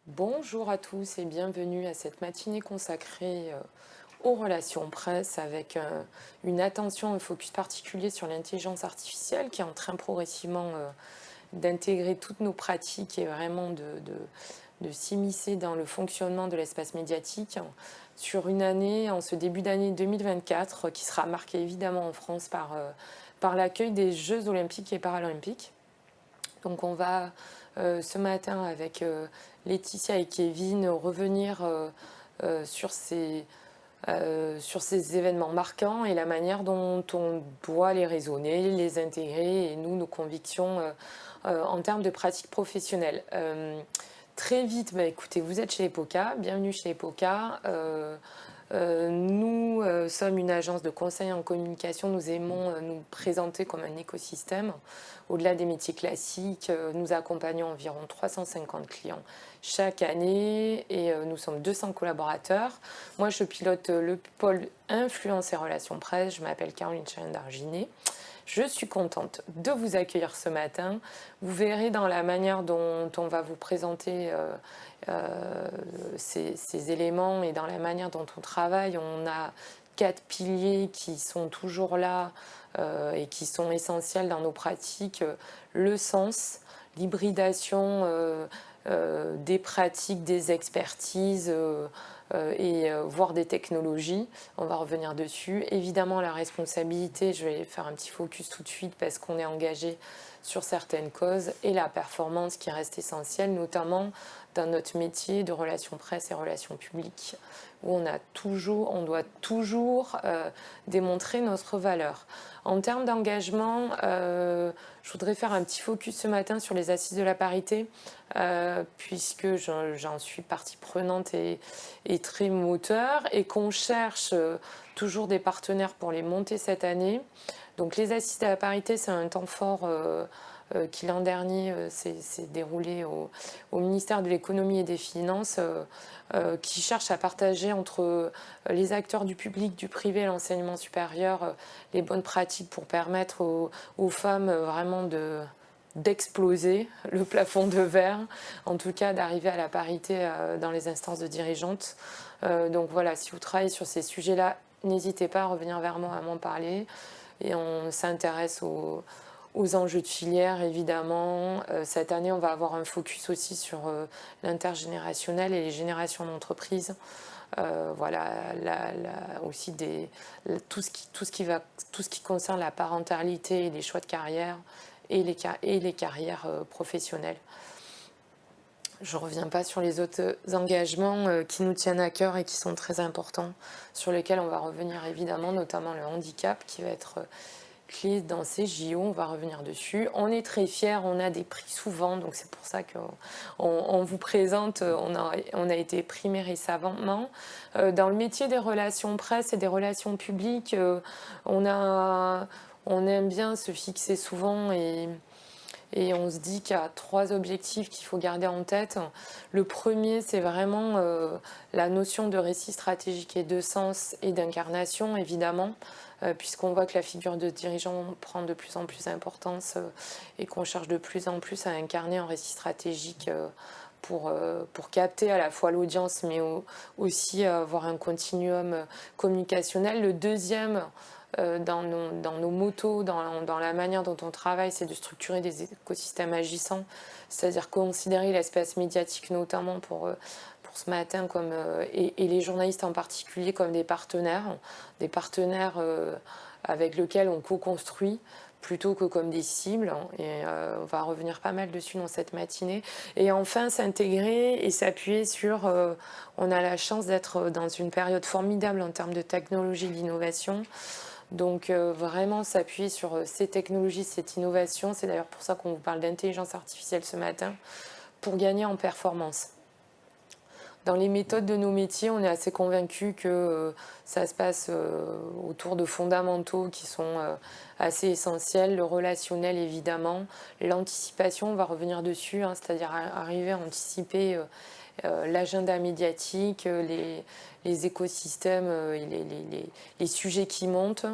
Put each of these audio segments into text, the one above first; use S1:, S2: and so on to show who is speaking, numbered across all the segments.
S1: Bonjour à tous et bienvenue à cette matinée consacrée aux relations presse avec une attention, un focus particulier sur l'intelligence artificielle qui est en train progressivement d'intégrer toutes nos pratiques et vraiment de s'immiscer dans le fonctionnement de l'espace médiatique sur une année, en ce début d'année 2024, qui sera marquée évidemment en France par l'accueil des Jeux olympiques et paralympiques. Donc on va ce matin avec Laetitia et Kevin revenir sur sur ces événements marquants et la manière dont on doit les raisonner, les intégrer et nous, nos convictions en termes de pratique professionnelle. Très vite, bah, écoutez, vous êtes chez Epoca, bienvenue chez Epoca. Nous sommes une agence de conseil en communication. Nous aimons nous présenter comme un écosystème. Au-delà des métiers classiques, nous accompagnons environ 350 clients chaque année et nous sommes 200 collaborateurs. Moi, je pilote le pôle influence et relations presse. Je m'appelle Caroline Chalendar-Ginet. Je suis contente de vous accueillir ce matin. Vous verrez dans la manière dont on va vous présenter ces éléments et dans la manière dont on travaille. On a 4 piliers qui sont toujours là et qui sont essentiels dans nos pratiques. Le sens, l'hybridation des pratiques, des expertises et voire des technologies. On va revenir dessus. Évidemment, la responsabilité, je vais faire un petit focus tout de suite parce qu'on est engagé sur certaines causes et la performance qui reste essentielle, notamment dans notre métier de relations presse et relations publiques, où on doit toujours démontrer notre valeur. En termes d'engagement, je voudrais faire un petit focus ce matin sur les assises de la parité, puisque j'en suis partie prenante et très moteur, et qu'on cherche toujours des partenaires pour les monter cette année. Donc les assises de la parité, c'est un temps fort qui l'an dernier s'est déroulé au ministère de l'économie et des finances, qui cherche à partager entre les acteurs du public, du privé et l'enseignement supérieur les bonnes pratiques pour permettre aux femmes vraiment d'exploser le plafond de verre, en tout cas d'arriver à la parité dans les instances de dirigeantes. Donc voilà, si vous travaillez sur ces sujets-là, n'hésitez pas à revenir vers moi, à m'en parler. Et on s'intéresse aux enjeux de filière, évidemment. Cette année, on va avoir un focus aussi sur l'intergénérationnel et les générations d'entreprises. Voilà, aussi tout ce qui concerne la parentalité et les choix de carrière et les carrières professionnelles. Je ne reviens pas sur les autres engagements qui nous tiennent à cœur et qui sont très importants, sur lesquels on va revenir évidemment, notamment le handicap qui va être clé dans ces JO, on va revenir dessus. On est très fiers, on a des prix souvent, donc c'est pour ça qu'on vous présente, on a été primé récemment. Dans le métier des relations presse et des relations publiques, on aime bien se fixer souvent et on se dit qu'il y a 3 objectifs qu'il faut garder en tête. Le premier, c'est vraiment la notion de récit stratégique et de sens et d'incarnation, évidemment, puisqu'on voit que la figure de dirigeant prend de plus en plus d'importance et qu'on cherche de plus en plus à incarner un récit stratégique pour capter à la fois l'audience, mais aussi avoir un continuum communicationnel. Le deuxième, dans nos motos, dans la manière dont on travaille, c'est de structurer des écosystèmes agissants, c'est-à-dire considérer l'espace médiatique notamment pour ce matin et les journalistes en particulier comme des partenaires avec lesquels on co-construit plutôt que comme des cibles, et on va revenir pas mal dessus dans cette matinée. Et enfin, s'intégrer et s'appuyer sur... on a la chance d'être dans une période formidable en termes de technologie et d'innovation. Donc vraiment s'appuyer sur ces technologies, cette innovation, c'est d'ailleurs pour ça qu'on vous parle d'intelligence artificielle ce matin, pour gagner en performance. Dans les méthodes de nos métiers, on est assez convaincus que ça se passe autour de fondamentaux qui sont assez essentiels, le relationnel évidemment, l'anticipation, on va revenir dessus, hein, c'est-à-dire arriver à anticiper l'agenda médiatique, les écosystèmes, les sujets qui montent,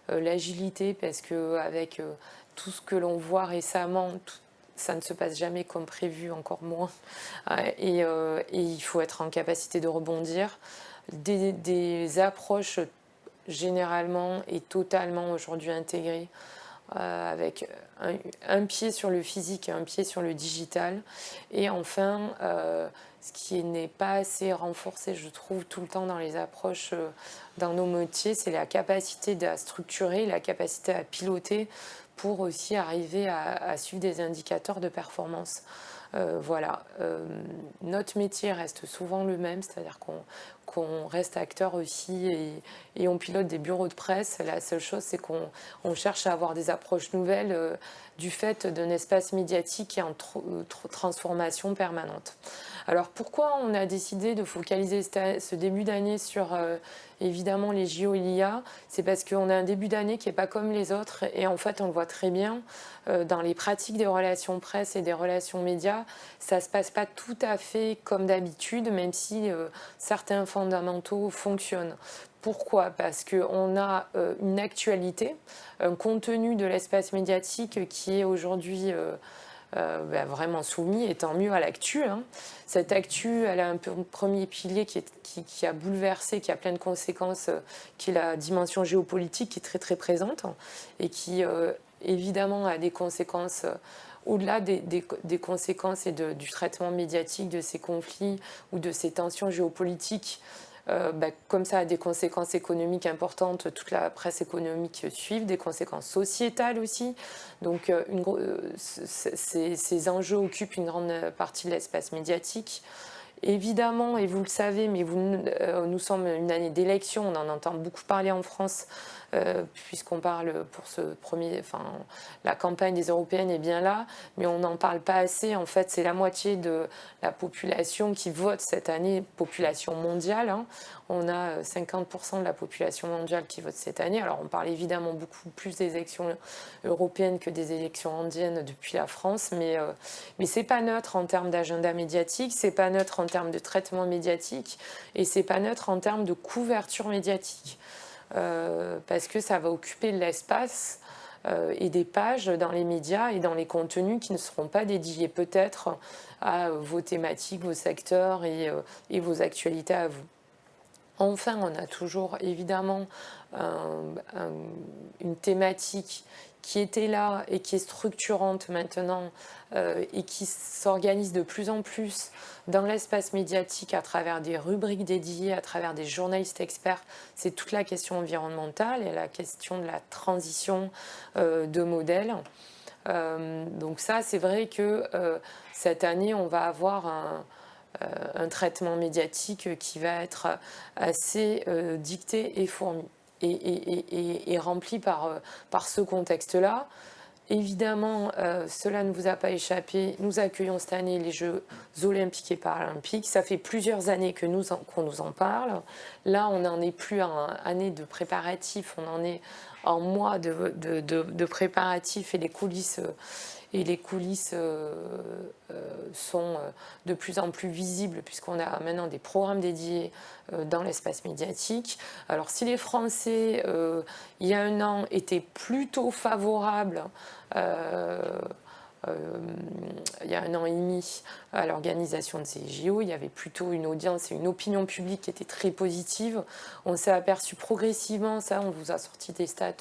S1: l'agilité, parce qu'avec tout ce que l'on voit récemment, ça ne se passe jamais comme prévu, encore moins. Et il faut être en capacité de rebondir. Des approches généralement et totalement aujourd'hui intégrées, avec un pied sur le physique et un pied sur le digital. Et enfin, ce qui n'est pas assez renforcé, je trouve, tout le temps dans les approches, dans nos métiers, c'est la capacité à structurer, la capacité à piloter pour aussi arriver à suivre des indicateurs de performance. Voilà, notre métier reste souvent le même, c'est-à-dire qu'on reste acteur aussi et on pilote des bureaux de presse. La seule chose, c'est qu'on cherche à avoir des approches nouvelles du fait d'un espace médiatique qui est en transformation permanente. Alors pourquoi on a décidé de focaliser ce début d'année sur évidemment les JO et l'IA? C'est parce qu'on a un début d'année qui n'est pas comme les autres et en fait on le voit très bien dans les pratiques des relations presse et des relations médias, ça ne se passe pas tout à fait comme d'habitude, même si certains fondamentaux fonctionnent. Pourquoi? Parce qu'on a une actualité, un contenu de l'espace médiatique qui est aujourd'hui vraiment soumis, et tant mieux, à l'actu. Hein. Cette actu, elle a un premier pilier qui a bouleversé, qui a plein de conséquences, qui est la dimension géopolitique qui est très très présente et qui évidemment a des conséquences au-delà des conséquences et du traitement médiatique de ces conflits ou de ces tensions géopolitiques. Comme ça a des conséquences économiques importantes, toute la presse économique suit, des conséquences sociétales aussi. Donc ces enjeux occupent une grande partie de l'espace médiatique. Évidemment, et vous le savez, mais nous sommes une année d'élection, on en entend beaucoup parler en France, puisqu'on parle pour la campagne des européennes est bien là, mais on n'en parle pas assez. En fait, c'est la moitié de la population qui vote cette année, population mondiale. Hein. On a 50% de la population mondiale qui vote cette année. Alors, on parle évidemment beaucoup plus des élections européennes que des élections indiennes depuis la France, mais c'est pas neutre en termes d'agenda médiatique, c'est pas neutre en termes de traitement médiatique, et c'est pas neutre en termes de couverture médiatique. Parce que ça va occuper de l'espace et des pages dans les médias et dans les contenus qui ne seront pas dédiés peut-être à vos thématiques, vos secteurs et vos actualités à vous. Enfin, on a toujours évidemment une thématique qui était là et qui est structurante maintenant et qui s'organise de plus en plus dans l'espace médiatique à travers des rubriques dédiées, à travers des journalistes experts. C'est toute la question environnementale et la question de la transition de modèles. Donc ça, c'est vrai que cette année, on va avoir un traitement médiatique qui va être assez dicté et fourni et rempli par ce contexte-là. Évidemment, cela ne vous a pas échappé, nous accueillons cette année les Jeux olympiques et paralympiques. Ça fait plusieurs années qu'on nous en parle. Là, on n'en est plus en année de préparatifs, on en est en mois de préparatifs et les coulisses sont de plus en plus visibles puisqu'on a maintenant des programmes dédiés dans l'espace médiatique. Alors si les Français, il y a un an, étaient plutôt favorables il y a un an et demi à l'organisation de ces JO, il y avait plutôt une audience et une opinion publique qui était très positive. On s'est aperçu progressivement, ça on vous a sorti des stats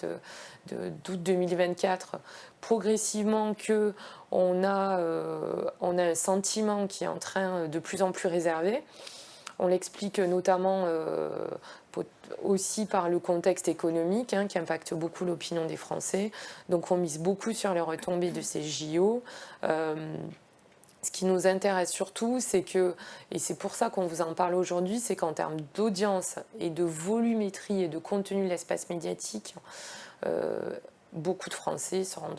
S1: d'août 2024, progressivement qu'on a un sentiment qui est en train de plus en plus réservé. On l'explique notamment aussi par le contexte économique qui impacte beaucoup l'opinion des Français. Donc on mise beaucoup sur les retombées de ces JO. Ce qui nous intéresse surtout, c'est que, et c'est pour ça qu'on vous en parle aujourd'hui, c'est qu'en termes d'audience et de volumétrie et de contenu de l'espace médiatique, beaucoup de Français seront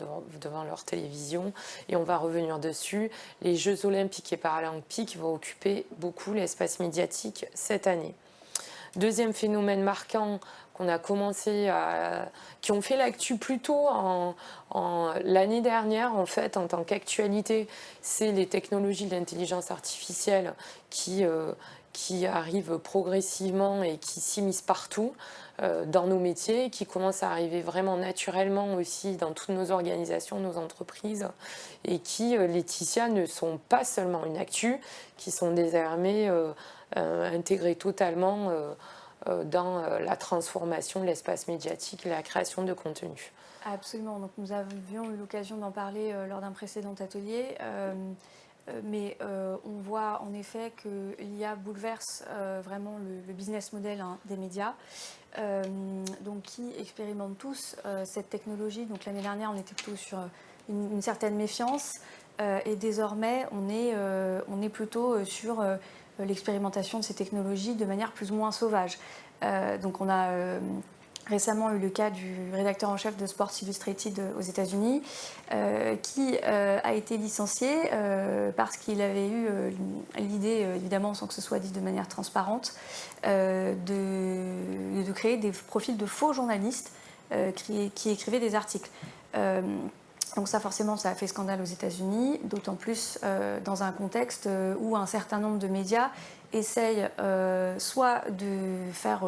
S1: devant leur télévision et on va revenir dessus. Les Jeux olympiques et paralympiques vont occuper beaucoup l'espace médiatique cette année. Deuxième phénomène marquant qu'on a commencé qui ont fait l'actu plutôt l'année dernière, en fait, en tant qu'actualité. C'est les technologies de l'intelligence artificielle qui arrivent progressivement et qui s'immiscent partout dans nos métiers, qui commencent à arriver vraiment naturellement aussi dans toutes nos organisations, nos entreprises, et qui, Laetitia, ne sont pas seulement une actu, qui sont désormais intégrées totalement dans la transformation de l'espace médiatique et la création de contenu.
S2: Absolument, donc nous avions eu l'occasion d'en parler lors d'un précédent atelier. Mais on voit en effet que l'IA bouleverse vraiment le business model des médias, donc qui expérimentent tous cette technologie. Donc l'année dernière, on était plutôt sur une certaine méfiance, et désormais, on est plutôt sur l'expérimentation de ces technologies de manière plus ou moins sauvage. Donc on a récemment eu le cas du rédacteur en chef de Sports Illustrated aux États-Unis, qui a été licencié parce qu'il avait eu l'idée, évidemment sans que ce soit dit de manière transparente, de créer des profils de faux journalistes qui écrivaient des articles. Donc ça, forcément, ça a fait scandale aux États-Unis, d'autant plus dans un contexte où un certain nombre de médias essayent soit de faire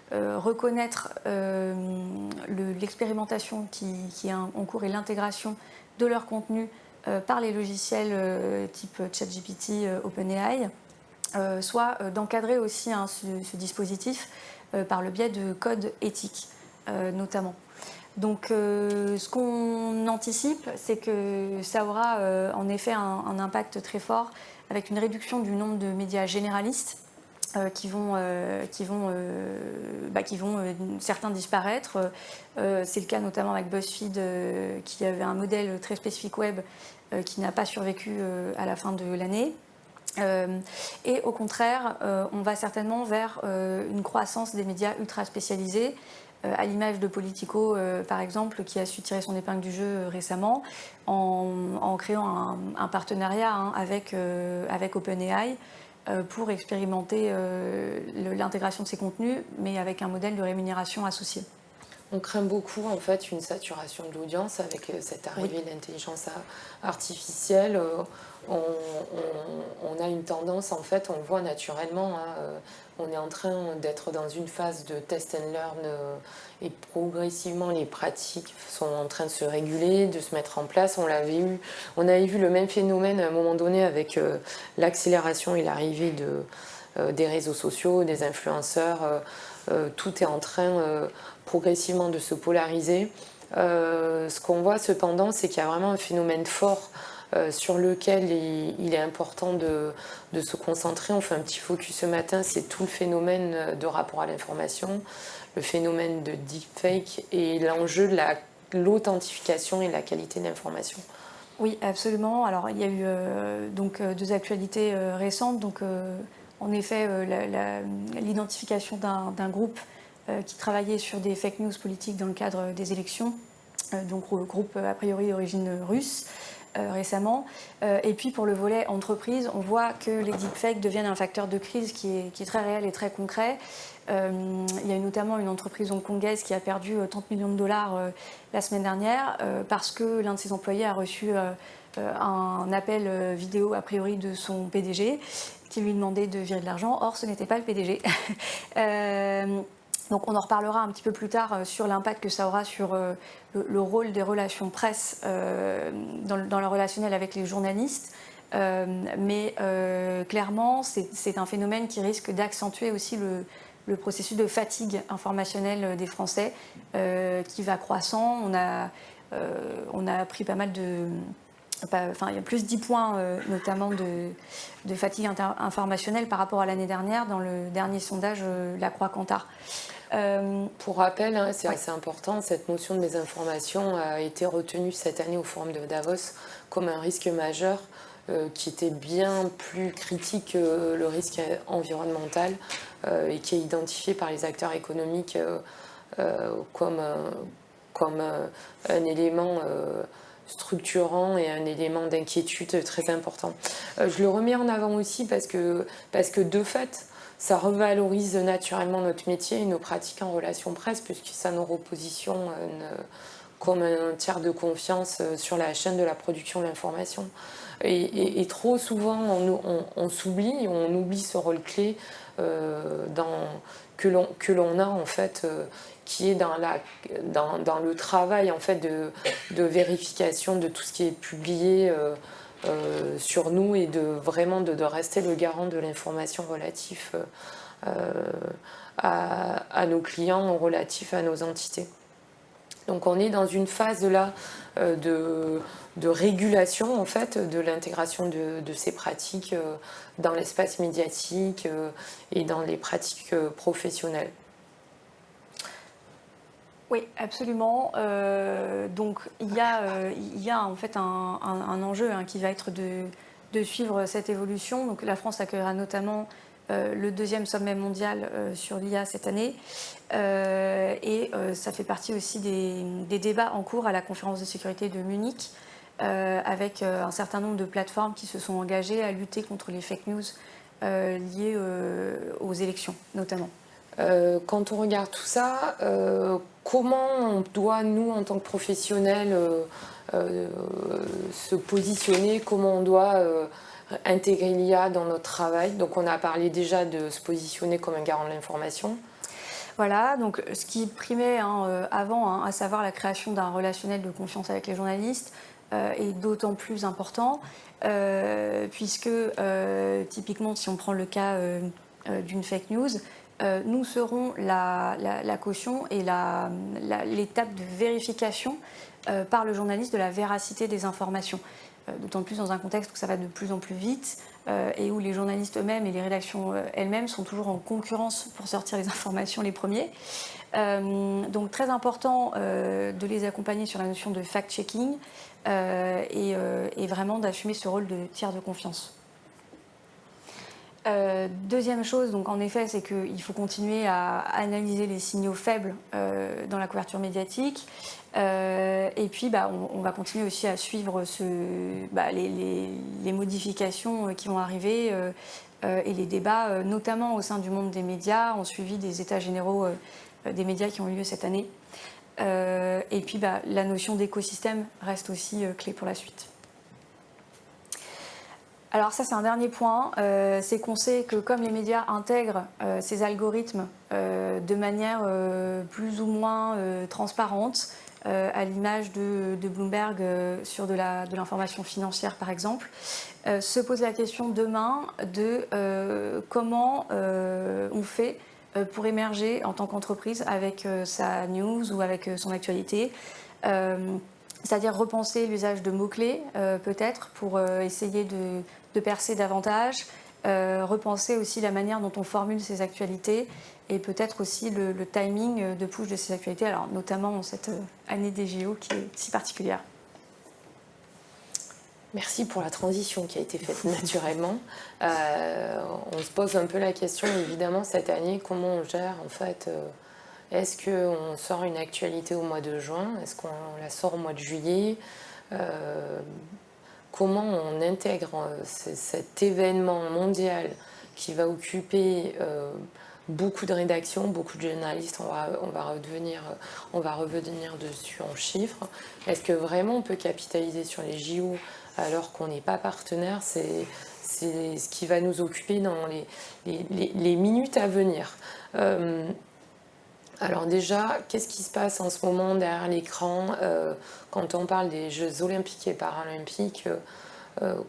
S2: reconnaître l'expérimentation qui est en cours et l'intégration de leur contenu par les logiciels type ChatGPT, OpenAI, soit d'encadrer aussi ce dispositif par le biais de codes éthiques notamment. Donc ce qu'on anticipe, c'est que ça aura en effet un impact très fort avec une réduction du nombre de médias généralistes qui vont certains disparaître. C'est le cas notamment avec BuzzFeed qui avait un modèle très spécifique web qui n'a pas survécu à la fin de l'année. Et au contraire, on va certainement vers une croissance des médias ultra spécialisés, à l'image de Politico, par exemple, qui a su tirer son épingle du jeu récemment en créant un partenariat avec OpenAI pour expérimenter l'intégration de ces contenus, mais avec un modèle de rémunération associé.
S1: On craint beaucoup en fait une saturation de l'audience avec cette arrivée de l'intelligence artificielle. On a une tendance, en fait, on le voit naturellement, on est en train d'être dans une phase de test and learn et progressivement les pratiques sont en train de se réguler, de se mettre en place. On avait vu le même phénomène à un moment donné avec l'accélération et l'arrivée des réseaux sociaux, des influenceurs. Tout est en train progressivement de se polariser. Ce qu'on voit cependant, c'est qu'il y a vraiment un phénomène fort sur lequel il est important de se concentrer. On fait un petit focus ce matin, c'est tout le phénomène de rapport à l'information, le phénomène de deepfake et l'enjeu de l'authentification et de la qualité de l'information.
S2: Oui, absolument. Alors, il y a eu deux actualités récentes. Donc, en effet, l'identification d'un groupe qui travaillait sur des fake news politiques dans le cadre des élections, donc groupe a priori d'origine russe, récemment. Et puis pour le volet entreprise, on voit que les deepfakes deviennent un facteur de crise qui est très réel et très concret. Il y a notamment une entreprise hongkongaise qui a perdu 30 millions de dollars la semaine dernière parce que l'un de ses employés a reçu un appel vidéo a priori de son PDG qui lui demandait de virer de l'argent. Or, ce n'était pas le PDG. Donc on en reparlera un petit peu plus tard sur l'impact que ça aura sur le rôle des relations presse dans le relationnel avec les journalistes. Mais clairement, c'est un phénomène qui risque d'accentuer aussi le processus de fatigue informationnelle des Français qui va croissant. On a appris pas mal il y a plus 10 points notamment de fatigue informationnelle par rapport à l'année dernière dans le dernier sondage La Croix-Cantar.
S1: Pour rappel, c'est assez important, cette notion de désinformation a été retenue cette année au Forum de Davos comme un risque majeur qui était bien plus critique que le risque environnemental et qui est identifié par les acteurs économiques comme un élément structurant et un élément d'inquiétude très important. Je le remets en avant aussi parce que de fait, ça revalorise naturellement notre métier et nos pratiques en relation presse, puisque ça nous repositionne comme un tiers de confiance sur la chaîne de la production de l'information. Et trop souvent, on s'oublie, on oublie ce rôle clé que l'on a en fait, qui est dans le travail en fait de vérification de tout ce qui est publié sur nous et vraiment de rester le garant de l'information relative à nos clients, relatif à nos entités. Donc on est dans une phase là de régulation en fait de l'intégration de ces pratiques dans l'espace médiatique et dans les pratiques professionnelles.
S2: Oui, absolument. Donc il y a en fait un enjeu qui va être de suivre cette évolution. Donc la France accueillera notamment le 2e sommet mondial sur l'IA cette année. Et ça fait partie aussi des débats en cours à la conférence de sécurité de Munich, avec un certain nombre de plateformes qui se sont engagées à lutter contre les fake news liées aux élections notamment.
S1: Quand on regarde tout ça, comment on doit, nous, en tant que professionnels, se positionner, comment on doit intégrer l'IA dans notre travail? Donc on a parlé déjà de se positionner comme un garant de l'information.
S2: Voilà, donc ce qui primait avant, à savoir la création d'un relationnel de confiance avec les journalistes, est d'autant plus important, puisque typiquement, si on prend le cas d'une fake news, nous serons la caution et l'étape de vérification par le journaliste de la véracité des informations. D'autant plus dans un contexte où ça va de plus en plus vite et où les journalistes eux-mêmes et les rédactions elles-mêmes sont toujours en concurrence pour sortir les informations les premiers. Donc très important de les accompagner sur la notion de fact-checking et vraiment d'assumer ce rôle de tiers de confiance. Deuxième chose, donc en effet, c'est qu'il faut continuer à analyser les signaux faibles dans la couverture médiatique. Et puis, on va continuer aussi à suivre les modifications qui vont arriver et les débats, notamment au sein du monde des médias, ont suivi des états généraux des médias qui ont eu lieu cette année. Et puis, la notion d'écosystème reste aussi clé pour la suite. Alors ça, c'est un dernier point, c'est qu'on sait que comme les médias intègrent ces algorithmes de manière plus ou moins transparente, à l'image de Bloomberg sur de l'information financière par exemple, se pose la question demain de comment on fait pour émerger en tant qu'entreprise avec sa news ou avec son actualité. C'est-à-dire repenser l'usage de mots-clés, peut-être, pour essayer de percer davantage, repenser aussi la manière dont on formule ces actualités et peut-être aussi le timing de push de ces actualités, alors notamment en cette année des JO qui est si particulière.
S1: Merci pour la transition qui a été faite naturellement. On se pose un peu la question, évidemment, cette année, comment on gère en fait. Est-ce qu'on sort une actualité au mois de juin? Est-ce qu'on la sort au mois de juillet? Comment on intègre cet événement mondial qui va occuper beaucoup de rédactions, beaucoup de journalistes? On va revenir dessus en chiffres. Est-ce que vraiment on peut capitaliser sur les JO alors qu'on n'est pas partenaire? C'est ce qui va nous occuper dans les minutes à venir. Alors déjà, qu'est-ce qui se passe en ce moment derrière l'écran quand on parle des Jeux olympiques et paralympiques?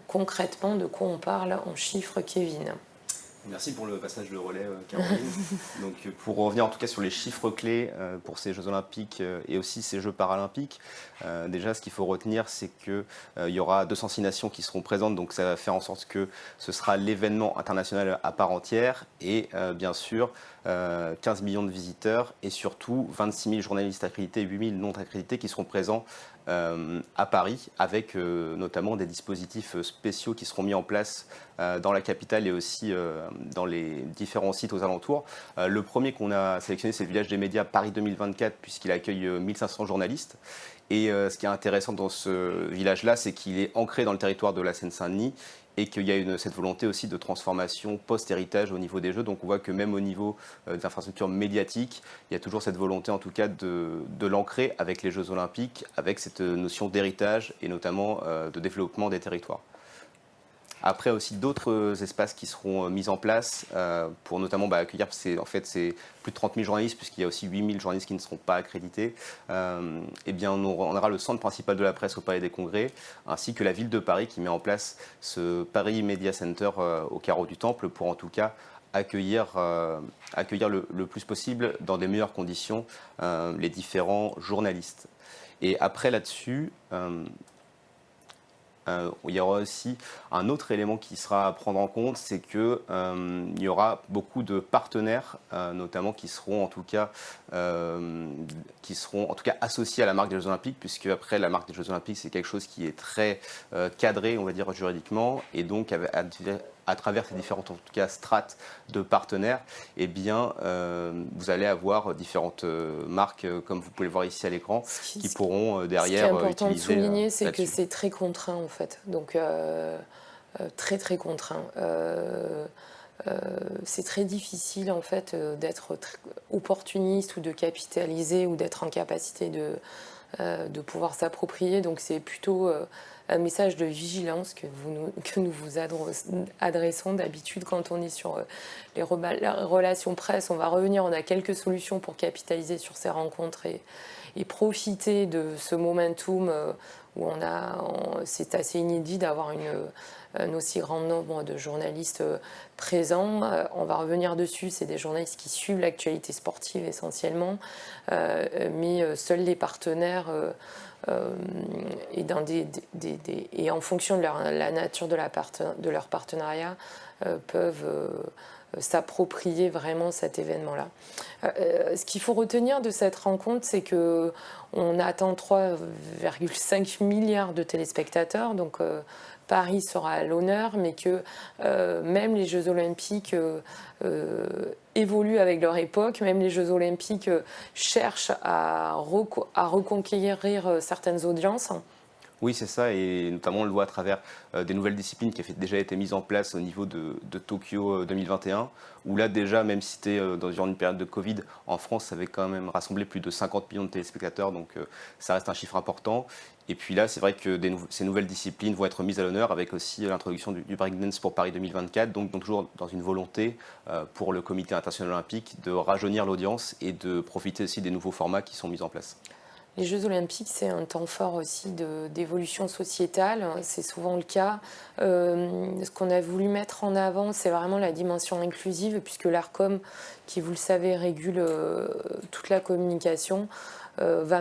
S1: Concrètement, de quoi on parle en chiffres, Kevin?
S3: Merci pour le passage de relais, Caroline. Donc, pour revenir en tout cas sur les chiffres clés pour ces Jeux Olympiques et aussi ces Jeux Paralympiques, déjà ce qu'il faut retenir, c'est qu'il y aura 206 nations qui seront présentes, donc ça va faire en sorte que ce sera l'événement international à part entière et bien sûr 15 millions de visiteurs et surtout 26 000 journalistes accrédités et 8 000 non accrédités qui seront présents à Paris, avec notamment des dispositifs spéciaux qui seront mis en place dans la capitale et aussi dans les différents sites aux alentours. Le premier qu'on a sélectionné, c'est le Village des médias Paris 2024, puisqu'il accueille 1500 journalistes. Et ce qui est intéressant dans ce village-là, c'est qu'il est ancré dans le territoire de la Seine-Saint-Denis et qu'il y a cette volonté aussi de transformation post-héritage au niveau des Jeux. Donc on voit que même au niveau des infrastructures médiatiques, il y a toujours cette volonté en tout cas de l'ancrer avec les Jeux Olympiques, avec cette notion d'héritage et notamment de développement des territoires. Après aussi d'autres espaces qui seront mis en place pour notamment accueillir, c'est plus de 30 000 journalistes puisqu'il y a aussi 8 000 journalistes qui ne seront pas accrédités. Eh bien, on aura le centre principal de la presse au Palais des Congrès ainsi que la ville de Paris qui met en place ce Paris Media Center au carreau du Temple pour en tout cas accueillir le plus possible dans des meilleures conditions les différents journalistes. Et après là-dessus, il y aura aussi un autre élément qui sera à prendre en compte, c'est qu'il y aura beaucoup de partenaires, notamment qui seront en tout cas associés à la marque des Jeux Olympiques, puisque après la marque des Jeux Olympiques, c'est quelque chose qui est très cadré, on va dire juridiquement, et donc à travers ces différentes en tout cas strates de partenaires, eh bien, vous allez avoir différentes marques, comme vous pouvez le voir ici à l'écran, qui pourront derrière utiliser.
S1: Ce qui est important de souligner, c'est que c'est très contraint en fait, donc très très contraint. C'est très difficile en fait d'être opportuniste ou de capitaliser ou d'être en capacité de pouvoir s'approprier. Donc c'est plutôt un message de vigilance que nous vous adressons d'habitude quand on est sur les relations presse. On va revenir, on a quelques solutions pour capitaliser sur ces rencontres et profiter de ce momentum où c'est assez inédit d'avoir un aussi grand nombre de journalistes présents. On va revenir dessus, c'est des journalistes qui suivent l'actualité sportive essentiellement, mais seuls les partenaires et en fonction de la nature de leur partenariat peuvent s'approprier vraiment cet événement-là. Ce qu'il faut retenir de cette rencontre, c'est qu'on attend 3,5 milliards de téléspectateurs, donc Paris sera à l'honneur, mais que même les Jeux Olympiques évoluent avec leur époque, même les Jeux Olympiques cherchent à reconquérir certaines audiences.
S3: Oui, c'est ça, et notamment on le voit à travers des nouvelles disciplines qui ont déjà été mises en place au niveau de Tokyo 2021, où là déjà, même si c'était durant une période de Covid, en France, ça avait quand même rassemblé plus de 50 millions de téléspectateurs, donc ça reste un chiffre important. Et puis là, c'est vrai que ces nouvelles disciplines vont être mises à l'honneur avec aussi l'introduction du breakdance pour Paris 2024, donc toujours dans une volonté pour le Comité international olympique de rajeunir l'audience et de profiter aussi des nouveaux formats qui sont mis en place.
S1: Les Jeux Olympiques, c'est un temps fort aussi d'évolution sociétale, c'est souvent le cas. Ce qu'on a voulu mettre en avant, c'est vraiment la dimension inclusive, puisque l'ARCOM, qui vous le savez, régule toute la communication, va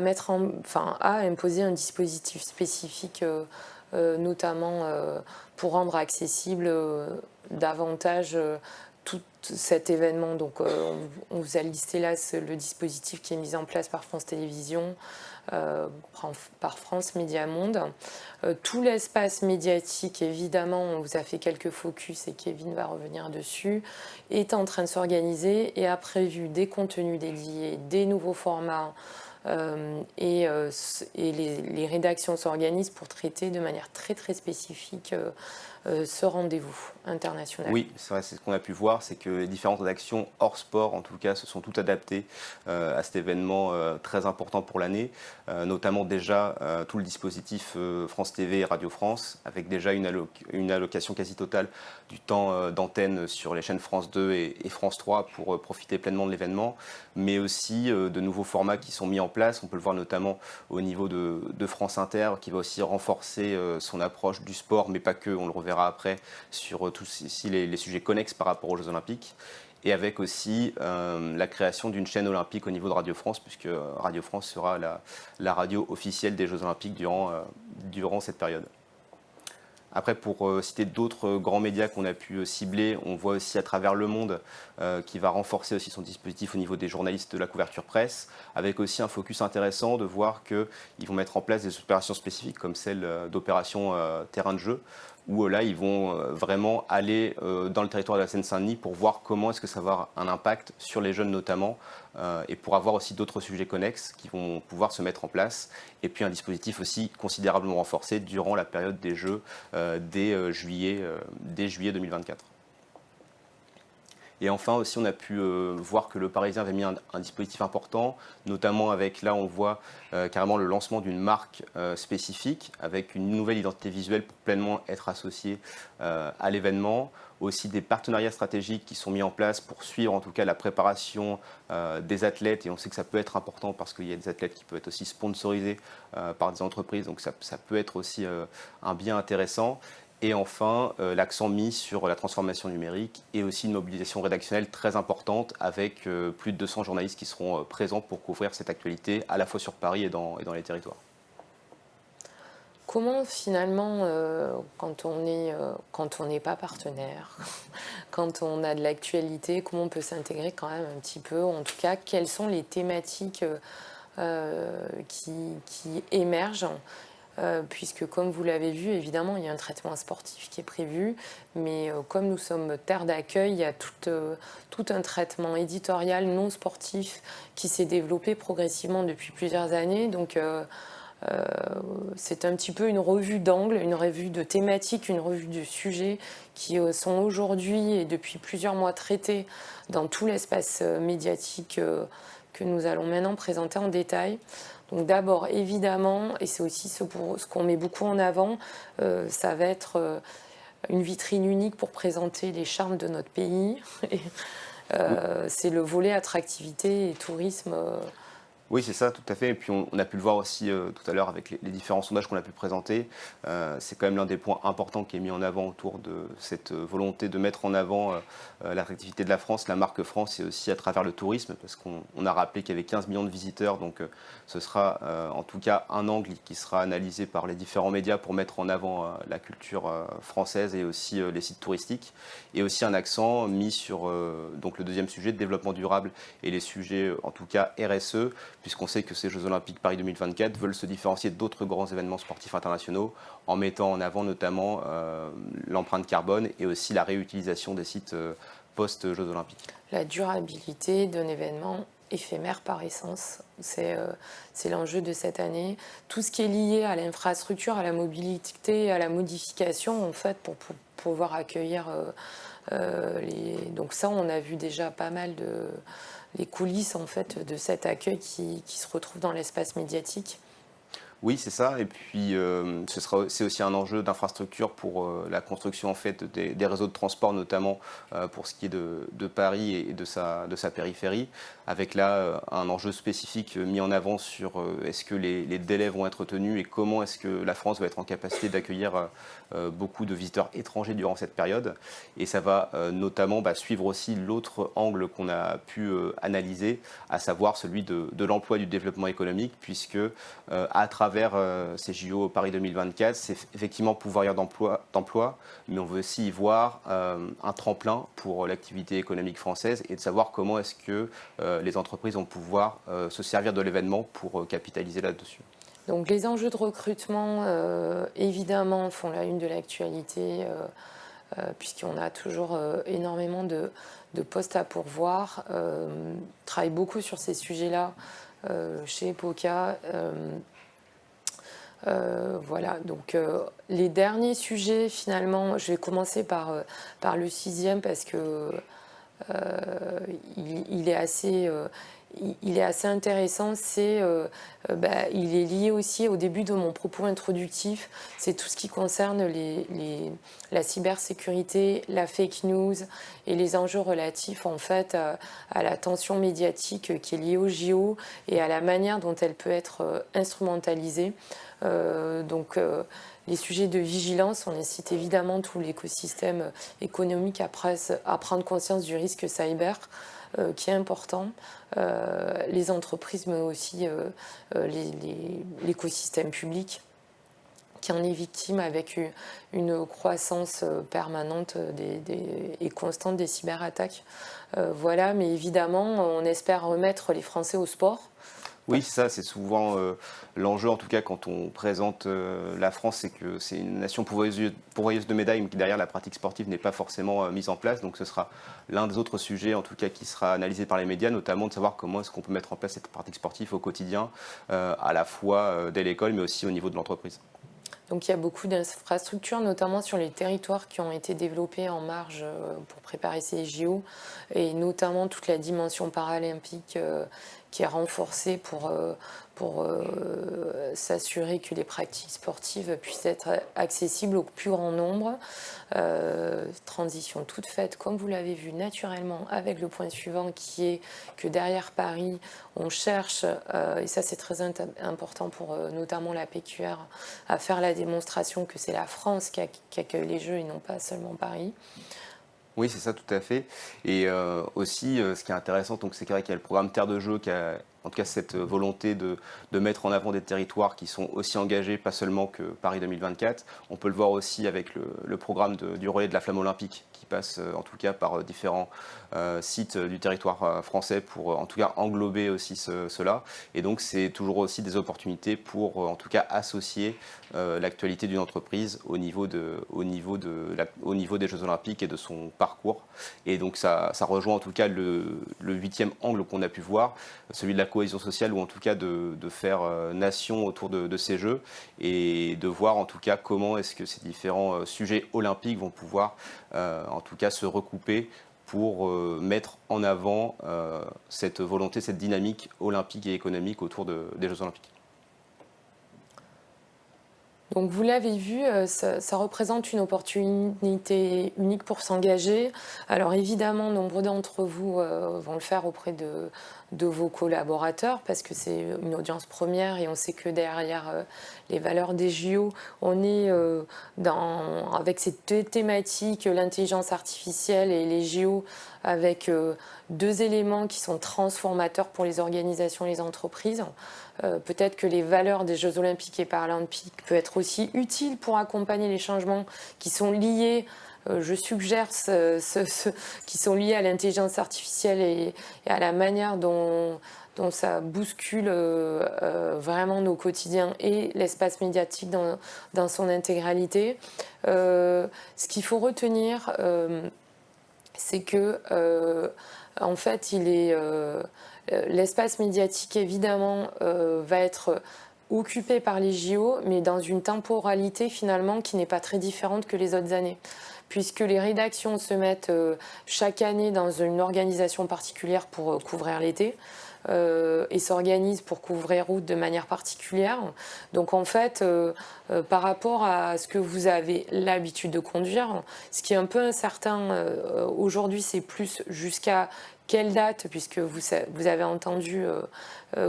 S1: a imposé un dispositif spécifique, notamment pour rendre accessible davantage tout cet événement. Donc on vous a listé là le dispositif qui est mis en place par France Télévisions, par France Média Monde. Tout l'espace médiatique, évidemment, on vous a fait quelques focus et Kevin va revenir dessus, est en train de s'organiser et a prévu des contenus dédiés, des nouveaux formats, et les rédactions s'organisent pour traiter de manière très très spécifique ce rendez-vous international.
S3: Oui, c'est vrai, c'est ce qu'on a pu voir, c'est que les différentes rédactions hors sport, en tout cas, se sont toutes adaptées à cet événement très important pour l'année, notamment déjà tout le dispositif France TV et Radio France, avec déjà une allocation quasi totale du temps d'antenne sur les chaînes France 2 et France 3 pour profiter pleinement de l'événement, mais aussi de nouveaux formats qui sont mis en place. On peut le voir notamment au niveau de France Inter, qui va aussi renforcer son approche du sport, mais pas que, on le reverra après, sur tous ici les sujets connexes par rapport aux Jeux Olympiques. Et avec aussi la création d'une chaîne olympique au niveau de Radio France, puisque Radio France sera la radio officielle des Jeux Olympiques durant cette période. Après, pour citer d'autres grands médias qu'on a pu cibler, on voit aussi à travers Le Monde qui va renforcer aussi son dispositif au niveau des journalistes de la couverture presse, avec aussi un focus intéressant de voir qu'ils vont mettre en place des opérations spécifiques comme celle d'opération terrain de jeu, où là, ils vont vraiment aller dans le territoire de la Seine-Saint-Denis pour voir comment est-ce que ça va avoir un impact sur les jeunes notamment, et pour avoir aussi d'autres sujets connexes qui vont pouvoir se mettre en place. Et puis un dispositif aussi considérablement renforcé durant la période des Jeux dès juillet 2024. Et enfin aussi, on a pu voir que le Parisien avait mis un dispositif important, notamment avec, là on voit carrément le lancement d'une marque spécifique, avec une nouvelle identité visuelle pour pleinement être associé à l'événement. Aussi des partenariats stratégiques qui sont mis en place pour suivre en tout cas la préparation des athlètes. Et on sait que ça peut être important parce qu'il y a des athlètes qui peuvent être aussi sponsorisés par des entreprises, donc ça peut être aussi un bien intéressant. Et enfin, l'accent mis sur la transformation numérique et aussi une mobilisation rédactionnelle très importante avec plus de 200 journalistes qui seront présents pour couvrir cette actualité à la fois sur Paris et dans les territoires.
S1: Comment finalement, quand on n'est pas partenaire, quand on a de l'actualité, comment on peut s'intégrer quand même un petit peu? En tout cas, quelles sont les thématiques qui émergent? Puisque comme vous l'avez vu, évidemment, il y a un traitement sportif qui est prévu, mais comme nous sommes terre d'accueil, il y a tout un traitement éditorial non sportif qui s'est développé progressivement depuis plusieurs années. Donc c'est un petit peu une revue d'angle, une revue de thématiques, une revue de sujets qui sont aujourd'hui et depuis plusieurs mois traités dans tout l'espace médiatique que nous allons maintenant présenter en détail. Donc d'abord, évidemment, et c'est aussi ce qu'on met beaucoup en avant, ça va être une vitrine unique pour présenter les charmes de notre pays. C'est le volet attractivité et tourisme.
S3: Oui, c'est ça, tout à fait. Et puis on a pu le voir aussi tout à l'heure avec les différents sondages qu'on a pu présenter. C'est quand même l'un des points importants qui est mis en avant autour de cette volonté de mettre en avant l'attractivité de la France, la marque France, et aussi à travers le tourisme, parce qu'on a rappelé qu'il y avait 15 millions de visiteurs. Donc ce sera en tout cas un angle qui sera analysé par les différents médias pour mettre en avant la culture française et aussi les sites touristiques. Et aussi un accent mis sur donc le deuxième sujet, de développement durable, et les sujets en tout cas RSE, puisqu'on sait que ces Jeux Olympiques Paris 2024 veulent se différencier d'autres grands événements sportifs internationaux en mettant en avant notamment l'empreinte carbone et aussi la réutilisation des sites post-Jeux Olympiques.
S1: La durabilité d'un événement éphémère par essence, c'est l'enjeu de cette année. Tout ce qui est lié à l'infrastructure, à la mobilité, à la modification, en fait, pour pouvoir accueillir Donc ça, on a vu déjà pas mal les coulisses en fait de cet accueil qui se retrouve dans l'espace médiatique.
S3: Oui, c'est ça. Et puis, c'est aussi un enjeu d'infrastructure pour la construction en fait des réseaux de transport, notamment pour ce qui est de Paris et de sa périphérie, avec là un enjeu spécifique mis en avant sur est-ce que les délais vont être tenus et comment est-ce que la France va être en capacité d'accueillir beaucoup de visiteurs étrangers durant cette période. Et ça va notamment suivre aussi l'autre angle qu'on a pu analyser, à savoir celui de l'emploi, du développement économique, puisque à travers ces JO Paris 2024, c'est effectivement pouvoir d'emploi, mais on veut aussi y voir un tremplin pour l'activité économique française et de savoir comment est-ce que les entreprises vont pouvoir se servir de l'événement pour capitaliser là-dessus.
S1: Donc les enjeux de recrutement, évidemment, font la une de l'actualité, puisqu'on a toujours énormément de postes à pourvoir. On travaille beaucoup sur ces sujets-là chez EPOCA. Voilà, donc les derniers sujets, finalement, je vais commencer par le sixième parce que il est assez intéressant. Il est lié aussi au début de mon propos introductif. C'est tout ce qui concerne la cybersécurité, la fake news et les enjeux relatifs en fait à la tension médiatique qui est liée au JO et à la manière dont elle peut être instrumentalisée. Les sujets de vigilance, on incite évidemment tout l'écosystème économique à prendre conscience du risque cyber qui est important. Les entreprises, mais aussi l'écosystème public qui en est victime avec une croissance permanente et constante des cyberattaques. Voilà, mais évidemment, on espère remettre les Français au sport.
S3: Oui, c'est ça, c'est souvent l'enjeu, en tout cas quand on présente la France, c'est que c'est une nation pourvoyeuse de médailles, mais qui derrière la pratique sportive n'est pas forcément mise en place. Donc ce sera l'un des autres sujets, en tout cas, qui sera analysé par les médias, notamment de savoir comment est-ce qu'on peut mettre en place cette pratique sportive au quotidien, à la fois dès l'école, mais aussi au niveau de l'entreprise.
S1: Donc il y a beaucoup d'infrastructures, notamment sur les territoires qui ont été développés en marge pour préparer ces JO, et notamment toute la dimension paralympique qui est renforcée pour s'assurer que les pratiques sportives puissent être accessibles au plus grand nombre. Transition toute faite, comme vous l'avez vu, naturellement, avec le point suivant qui est que derrière Paris, on cherche, et ça c'est très important pour notamment la PQR, à faire la démonstration que c'est la France qui accueille les Jeux et non pas seulement Paris.
S3: Oui, c'est ça, tout à fait. Et aussi, ce qui est intéressant, donc, c'est qu'il y a le programme Terre de Jeux qui a en tout cas cette volonté de mettre en avant des territoires qui sont aussi engagés, pas seulement que Paris 2024. On peut le voir aussi avec le programme du relais de la flamme olympique qui passe en tout cas par différents sites du territoire français pour en tout cas englober aussi cela. Et donc c'est toujours aussi des opportunités pour en tout cas associer l'actualité d'une entreprise au niveau des Jeux Olympiques et de son parcours. Et donc ça rejoint en tout cas le 8e angle qu'on a pu voir, celui de la cohésion sociale, ou en tout cas de faire nation autour de ces Jeux, et de voir en tout cas comment est-ce que ces différents sujets olympiques vont pouvoir en tout cas se recouper pour mettre en avant cette volonté, cette dynamique olympique et économique autour des Jeux Olympiques.
S1: Donc vous l'avez vu, ça représente une opportunité unique pour s'engager. Alors évidemment, nombre d'entre vous vont le faire auprès de vos collaborateurs parce que c'est une audience première et on sait que derrière les valeurs des JO, on est avec cette thématique, l'intelligence artificielle et les JO, avec deux éléments qui sont transformateurs pour les organisations et les entreprises. Peut-être que les valeurs des Jeux Olympiques et Paralympiques peuvent être aussi utiles pour accompagner les changements qui sont liés, je suggère, qui sont liés à l'intelligence artificielle et à la manière dont ça bouscule vraiment nos quotidiens et l'espace médiatique dans son intégralité. Ce qu'il faut retenir, c'est que en fait, l'espace médiatique, évidemment, va être occupé par les JO, mais dans une temporalité finalement qui n'est pas très différente que les autres années, puisque les rédactions se mettent chaque année dans une organisation particulière pour couvrir l'été. Et s'organisent pour couvrir août de manière particulière. Donc en fait, par rapport à ce que vous avez l'habitude de conduire, ce qui est un peu incertain aujourd'hui, c'est plus jusqu'à quelle date, puisque vous avez entendu,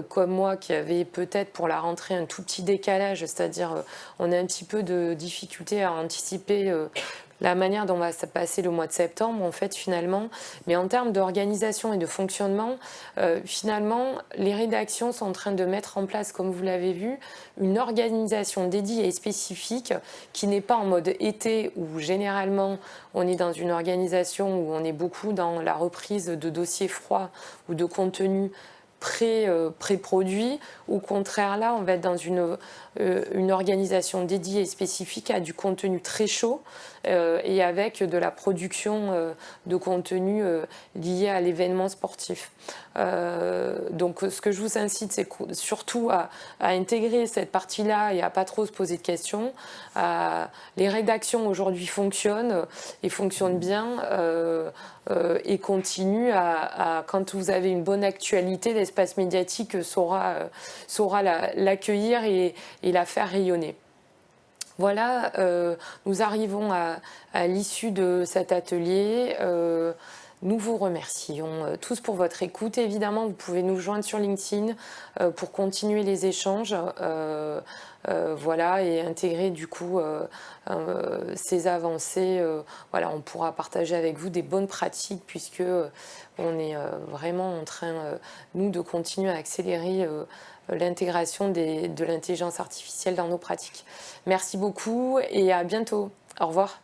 S1: comme moi, qu'il y avait peut-être pour la rentrée un tout petit décalage, c'est-à-dire on a un petit peu de difficulté à anticiper la manière dont va se passer le mois de septembre, en fait, finalement. Mais en termes d'organisation et de fonctionnement, finalement, les rédactions sont en train de mettre en place, comme vous l'avez vu, une organisation dédiée et spécifique qui n'est pas en mode été où généralement on est dans une organisation où on est beaucoup dans la reprise de dossiers froids ou de contenus pré-produits. Au contraire, là, on va être dans une organisation dédiée et spécifique à du contenu très chaud et avec de la production de contenu lié à l'événement sportif. Donc, ce que je vous incite, c'est surtout à intégrer cette partie-là et à pas trop se poser de questions. Les rédactions aujourd'hui fonctionnent et fonctionnent bien et continuent quand vous avez une bonne actualité, l'espace médiatique saura l'accueillir et la faire rayonner. Voilà, nous arrivons à l'issue de cet atelier. Nous vous remercions tous pour votre écoute. Évidemment, vous pouvez nous joindre sur LinkedIn pour continuer les échanges voilà, et intégrer du coup ces avancées. Voilà, on pourra partager avec vous des bonnes pratiques puisque on est vraiment en train, nous, de continuer à accélérer l'intégration de l'intelligence artificielle dans nos pratiques. Merci beaucoup et à bientôt. Au revoir.